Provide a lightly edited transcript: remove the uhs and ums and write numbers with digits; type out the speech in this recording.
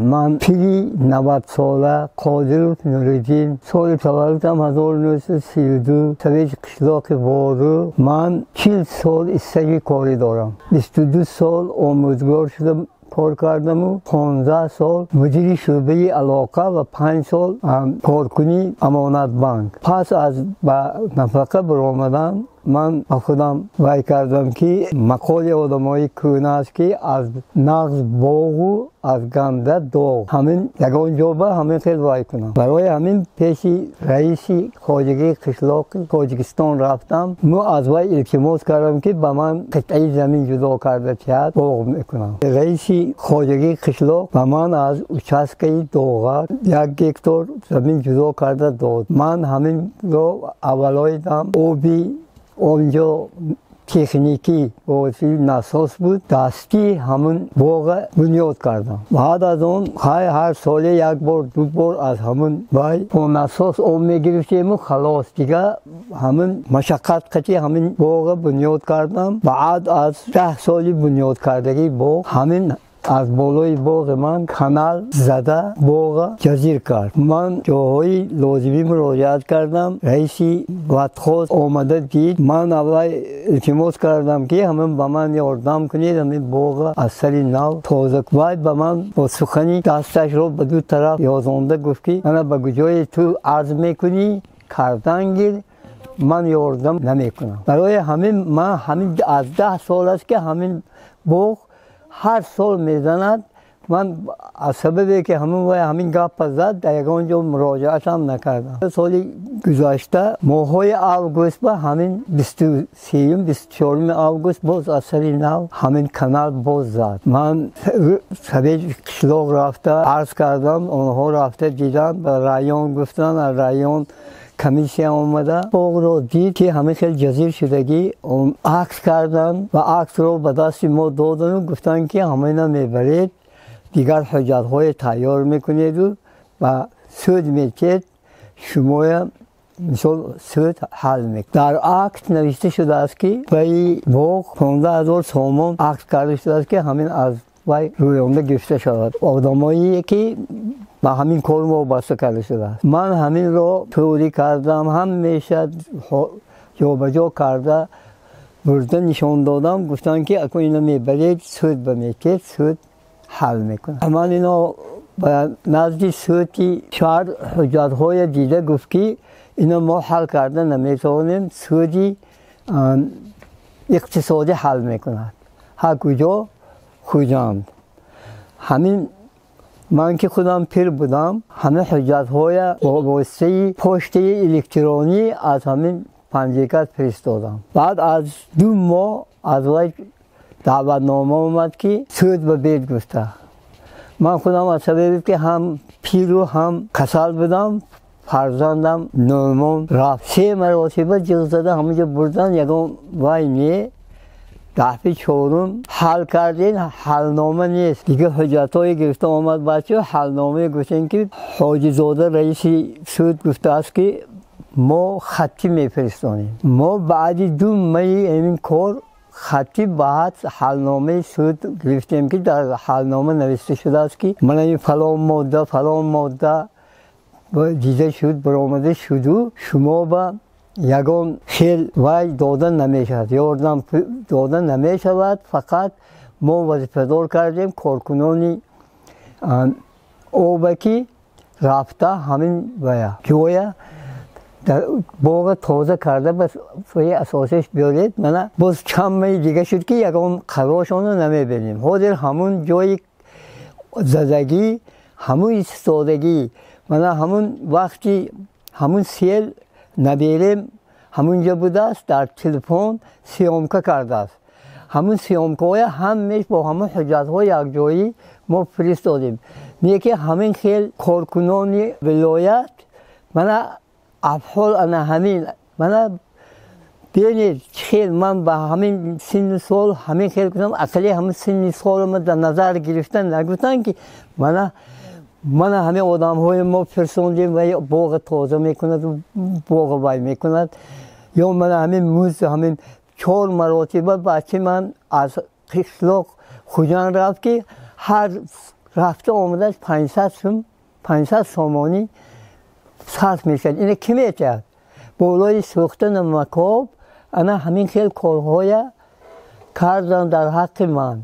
من پیری 90 ساله قادر نوریدین سال تولدم 1932 توی قشلاق وارو من 40 سال استاژ کاری دارم 22 سال آموزگار شدم کار کردم و 15 سال مدیر شعبه علاقه و 5 سال کارکنی امانت بانک پس از نفقه برآمدن من خودم وای کردم که مقال آدمای کهنه است که از نغز باغ و از گنده داغ همین یگان جا همین خیلی وای کنم برای همین پیش رئیس خواجگی قشلاق تاجیکستان رفتم از وی التماس کردم که به من قطعه زمین جدا کرده شد باغ میکنم رئیس خواجگی قشلاق به من از اوچسکه داغک 1 هکتار زمین جدا کرده داد من همین رو اولای دم آبی اونجا تکنیکی وسیله ناساس بود دستی همون باغ بنیاد کردم بعد از اون هر سال 1 بار 2 بار از همون وای با ناساس آب میگرفتیم و خلاص دیگه همون مشقت کشی همین باغ بنیاد کردم بعد از 10 سالی بنیاد کردگی باغ همین از بالای باغ من کانال زده باغ جزیر کرد من جاهای لازمی مراجعت کردم رئیسی بدخواست آمده دید من اول التماس کردم که همین به من یاردم کنید همین باغ از سر نو تازه باید به من با سخنی دستش رو به دو طرف یازانده گفت که من به کجای تو عرض میکنی کردن گیر من یاردم نمیکنم برای همین من همین از 10 سال است که همین باغ هر سال میزند من از سببی که همین گپ زد در یگان جا مراجعت هم نکردم سال گذشته ماهای آگوست با همین 23 24 آگوست باز از سر نو همین کانال باز زد من سبیل قشلاق رفته عرض کردم اونها رفته دیدن به رایان گفتن رایان کمیسیون آمده باغ رو دید که همه خیلی جزیر شدگی اون عکس کردن و عکس رو به دست ما دادن و گفتن که همه اینا میبرید دیگر حجت های تیار میکنید و سود میکید شما مثال سود حل میکنید در عکس نوشته شده است که وی باغ 15,000 سامان عکس کرده شده است که همین از وی رویانده گرفته شود آدمایی که با همین کار وابسته کرده شده است من همین رو توری کردم هم میشد جا به جا کرده برده نشان دادم گفتن که اکنون اینا میبرید سود بمیکید سود حل میکنه من اینا به نزد سودی 4 حجت های دیده گفت که اینا ما حل کرده نمیتونیم سودی اقتصادی حل میکند هر کجا خوجاند همین من که خودم پیر بودم همه حجت های واسطه پشت الکترونی از همین پنجیکت فرستادم بعد از 2 ماه از وی دعوتنامه اومد که سود به بیت گفته من خودم از سببی که هم پیر و هم کسل بودم فرزندم نورمان رفت 3 مرتبه جغ زده همونجا بردن یکم وای نیه دفعه 4 حل کردین حلنامه نیست دیگه حجت های گرفته آمد بچه حلنامه گفتن که حاجی زاده رئیس سود گفته است که ما خطی میفرستانیم ما بعد 2 ماه این کار خطی بعد حلنامه سود گرفتیم که در حلنامه نوشته شده است که من این فلان ماده دیده شد برآمده شد و شما با یگان خیل وای دادن نمیشود یاردم دادن نمیشود فقط ما وظیفه دار کردیم کارکنانی آبکی رفته همین ویا جویا در باغ تازه کرده بس فای اساسش بیارید من باز چند ماه دیگه شد که یگان قرارشون رو نمیبینیم حاضر همون جای زدگی همون ایستادگی من همون وقتی همون سیل نبیریم همونجا بوده است در تلفن سیامکه کرده است همون سیامکه های همش با همون حجت های یک جایی ما فرستادیم میگه که همین خیل کارکنان ولایت من افحال انا همین من بینید خیل من با همین سن سال همین خیل کنم اصلی همین سن سال من در نظر گرفتن نگفتن که من همه آدم های ما فرستادیم و باغ تازه میکند و باغ وای میکند یا من همین موز همین 4 مرتبه بچه من از قشلاق خوجان رفت که هر رفته آمدهش 500 سامانی صرف میشد. اینه کی میکرد؟ بالای سوختن مکاب انا همین خیلی کارهای کردن در حق من.